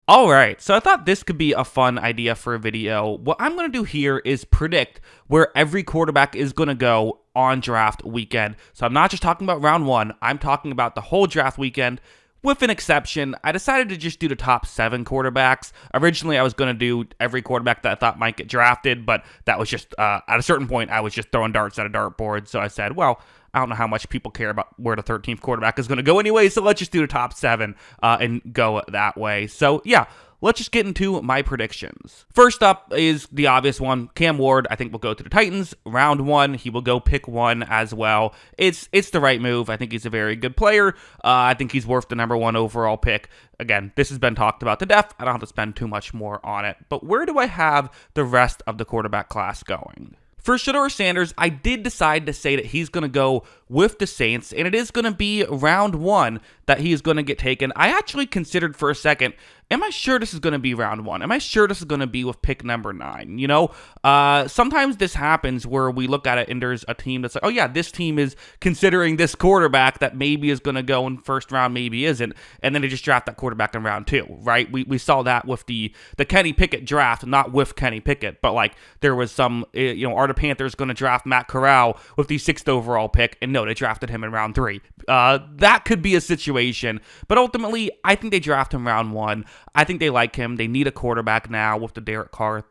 Alright, so I thought this could be a fun idea for a video. What I'm going to do here is predict where every quarterback is going to go on draft weekend. So I'm not just talking about round one, I'm talking about the whole draft weekend. With an exception, I decided to just do the top 7 quarterbacks. Originally, I was going to do every quarterback that I thought might get drafted, but that was just, at a certain point, I was just throwing darts at a dartboard. So I said, well, I don't know how much people care about where the 13th quarterback is going to go anyway, so let's just do the top 7 and go that way. So, yeah. Let's just get into my predictions. First up is the obvious one. Cam Ward, I think, will go to the Titans. Round 1, he will go pick 1 as well. It's the right move. I think he's a very good player. I think he's worth the number 1 overall pick. Again, this has been talked about to death. I don't have to spend too much more on it. But where do I have the rest of the quarterback class going? For Shad Sanders, I did decide to say that he's going to go with the Saints, and it is going to be round 1 that he is going to get taken. I actually considered for a second, am I sure this is going to be round 1? Am I sure this is going to be with pick number 9? You know, sometimes this happens where we look at it and there's a team that's like, oh yeah, this team is considering this quarterback that maybe is going to go in first round, maybe isn't, and then they just draft that quarterback in round 2, right? We saw that with the Kenny Pickett draft, not with Kenny Pickett, but like there was some, are the Panthers going to draft Matt Corral with the 6th overall pick? And no, they drafted him in round 3. That could be a situation, but ultimately, I think they draft him round 1. I think they like him. They need a quarterback now with the Derek Carr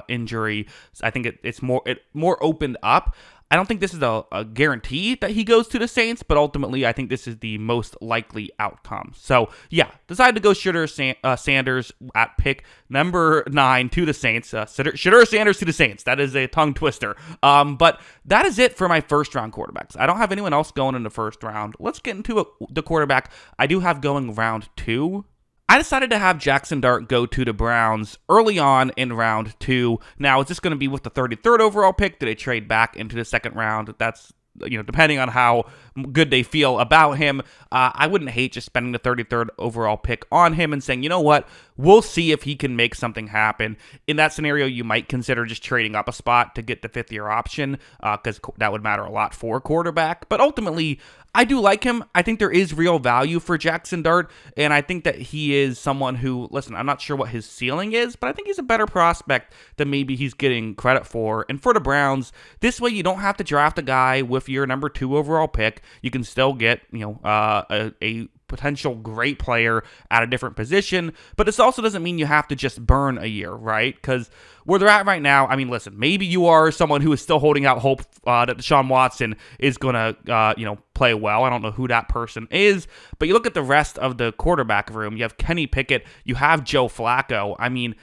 injury. So I think it's more opened up. I don't think this is a guarantee that he goes to the Saints, but ultimately I think this is the most likely outcome. So yeah, decided to go Shad Sanders at pick number 9 to the Saints. Shad Sanders to the Saints. That is a tongue twister. But that is it for my first round quarterbacks. I don't have anyone else going in the first round. Let's get into the quarterback I do have going round 2. I decided to have Jackson Dart go to the Browns early on in round 2. Now, is this going to be with the 33rd overall pick? Do they trade back into the second round? That's, depending on how good they feel about him. I wouldn't hate just spending the 33rd overall pick on him and saying, you know what, we'll see if he can make something happen. In that scenario, you might consider just trading up a spot to get the 5th-year option because that would matter a lot for quarterback. But ultimately, I do like him. I think there is real value for Jackson Dart, and I think that he is someone who, listen, I'm not sure what his ceiling is, but I think he's a better prospect than maybe he's getting credit for. And for the Browns, this way you don't have to draft a guy with your number 2 overall pick. You can still get, a potential great player at a different position, but this also doesn't mean you have to just burn a year, right? Because where they're at right now, I mean, listen, maybe you are someone who is still holding out hope that Deshaun Watson is going to, play well. I don't know who that person is, but you look at the rest of the quarterback room. You have Kenny Pickett, you have Joe Flacco. I mean,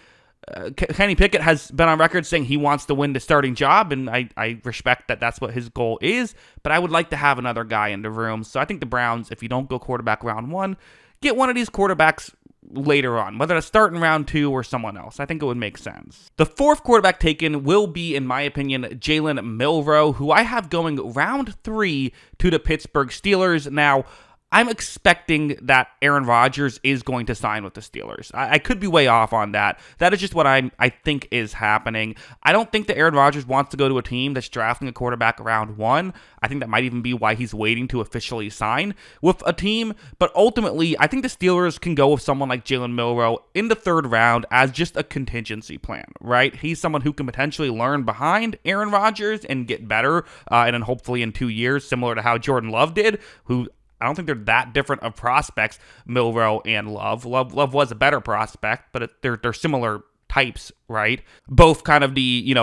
Kenny Pickett has been on record saying he wants to win the starting job, and I respect that that's what his goal is, but I would like to have another guy in the room. So I think the Browns, if you don't go quarterback round 1, get one of these quarterbacks later on, whether to start in round 2 or someone else. I think it would make sense. The 4th quarterback taken will be, in my opinion, Jaylen Milro, who I have going round 3 to the Pittsburgh Steelers. Now, I'm expecting that Aaron Rodgers is going to sign with the Steelers. I could be way off on that. That is just what I think is happening. I don't think that Aaron Rodgers wants to go to a team that's drafting a quarterback around 1. I think that might even be why he's waiting to officially sign with a team. But ultimately, I think the Steelers can go with someone like Jaylen Milro in the 3rd round as just a contingency plan, right? He's someone who can potentially learn behind Aaron Rodgers and get better, and then hopefully in 2 years, similar to how Jordan Love did, who I don't think they're that different of prospects, Milro and Love. Love was a better prospect, but they're similar types, right? Both kind of the,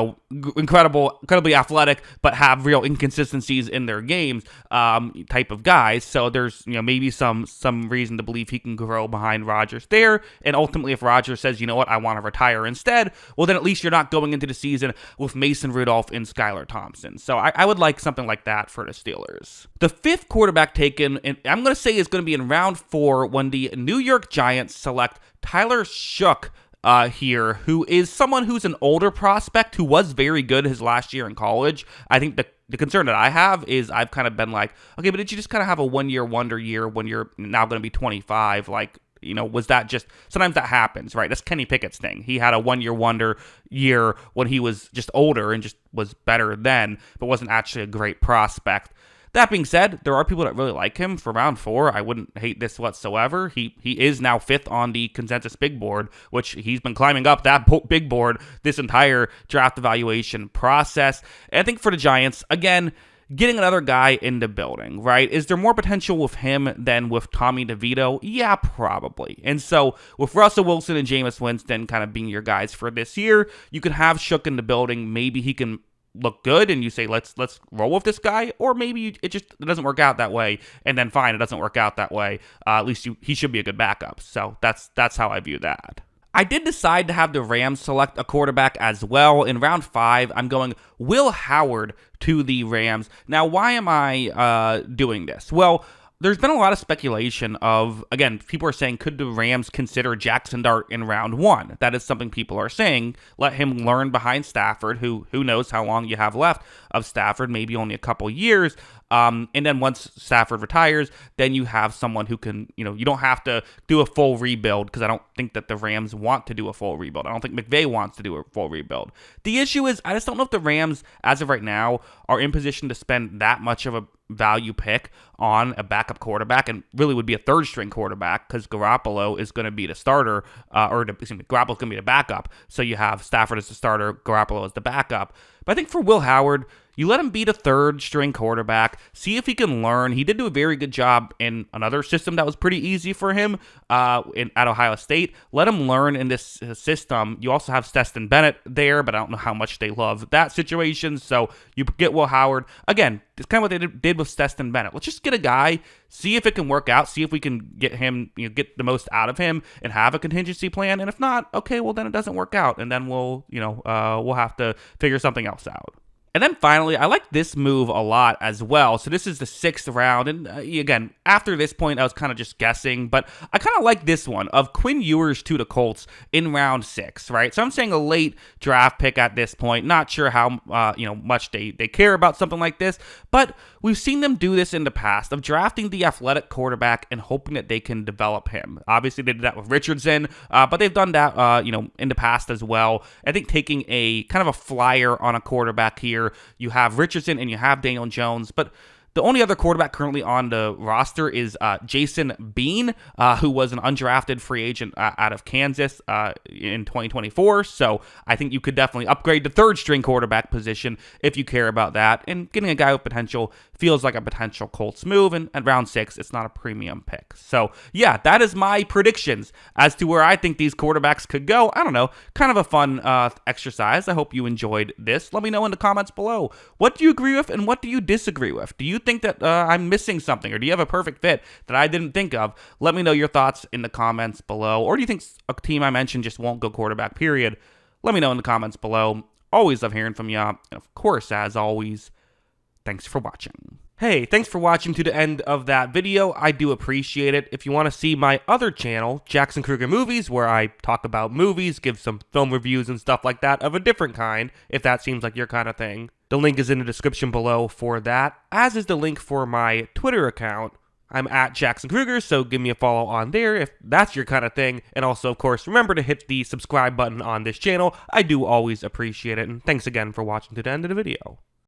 incredibly athletic, but have real inconsistencies in their games type of guys. So there's, maybe some reason to believe he can grow behind Rodgers there. And ultimately, if Rodgers says, you know what, I want to retire instead, well, then at least you're not going into the season with Mason Rudolph and Skylar Thompson. So I would like something like that for the Steelers. The 5th quarterback taken, and I'm going to say is going to be in round 4 when the New York Giants select Tyler Shough here, who is someone who's an older prospect who was very good his last year in college. I think the concern that I have is I've kind of been like, okay, but did you just kind of have a one-year wonder year when you're now going to be 25? Like, was that just, sometimes that happens, right? That's Kenny Pickett's thing. He had a one-year wonder year when he was just older and just was better then, but wasn't actually a great prospect. That being said, there are people that really like him for round 4. I wouldn't hate this whatsoever. He is now 5th on the consensus big board, which he's been climbing up that big board this entire draft evaluation process. And I think for the Giants, again, getting another guy in the building, right? Is there more potential with him than with Tommy DeVito? Yeah, probably. And so with Russell Wilson and Jameis Winston kind of being your guys for this year, you can have Shook in the building. Maybe he can look good and you say let's roll with this guy, or maybe it doesn't work out that way, and then fine, it doesn't work out that way. At least he should be a good backup. So that's how I view that. I did decide to have the Rams select a quarterback as well. In round 5, I'm going Will Howard to the Rams. Now, why am I doing this? Well, there's been a lot of speculation of, again, people are saying, could the Rams consider Jackson Dart in round 1? That is something people are saying. Let him learn behind Stafford, who knows how long you have left of Stafford, maybe only a couple years. And then once Stafford retires, then you have someone who can, you don't have to do a full rebuild, because I don't think that the Rams want to do a full rebuild. I don't think McVay wants to do a full rebuild. The issue is, I just don't know if the Rams, as of right now, are in position to spend that much of a value pick on a backup quarterback, and really would be a third-string quarterback, because Garoppolo is going to be the starter, Garoppolo's going to be the backup. So you have Stafford as the starter, Garoppolo as the backup. But I think for Will Howard, you let him be the third-string quarterback, see if he can learn. He did do a very good job in another system that was pretty easy for him at Ohio State. Let him learn in this system. You also have Stetson Bennett there, but I don't know how much they love that situation. So you get Will Howard. Again, it's kind of what they did with Stetson Bennett. Let's just get a guy, see if it can work out, see if we can get him, get the most out of him, and have a contingency plan. And if not, okay, well then it doesn't work out, and then we'll have to figure something else out. And then finally, I like this move a lot as well. So this is the 6th round. And again, after this point, I was kind of just guessing. But I kind of like this one of Quinn Ewers to the Colts in round 6, right? So I'm saying a late draft pick at this point. Not sure how much they care about something like this. But we've seen them do this in the past, of drafting the athletic quarterback and hoping that they can develop him. Obviously, they did that with Richardson. But they've done that, in the past as well. I think taking a kind of a flyer on a quarterback here. You have Richardson and you have Daniel Jones, but the only other quarterback currently on the roster is Jason Bean, who was an undrafted free agent out of Kansas in 2024. So I think you could definitely upgrade the third-string quarterback position if you care about that. And getting a guy with potential feels like a potential Colts move. And at round 6, it's not a premium pick. So yeah, that is my predictions as to where I think these quarterbacks could go. I don't know, kind of a fun exercise. I hope you enjoyed this. Let me know in the comments below. What do you agree with and what do you disagree with? Do you think that I'm missing something, or do you have a perfect fit that I didn't think of? Let me know your thoughts in the comments below. Or do you think a team I mentioned just won't go quarterback, period? Let me know in the comments below. Always love hearing from you. And of course, as always, thanks for watching. Hey, thanks for watching to the end of that video. I do appreciate it. If you want to see my other channel, Jackson Kruger Movies, where I talk about movies, give some film reviews and stuff like that of a different kind, if that seems like your kind of thing, the link is in the description below for that, as is the link for my Twitter account. I'm at Jackson Kruger, so give me a follow on there if that's your kind of thing. And also, of course, remember to hit the subscribe button on this channel. I do always appreciate it, and thanks again for watching to the end of the video.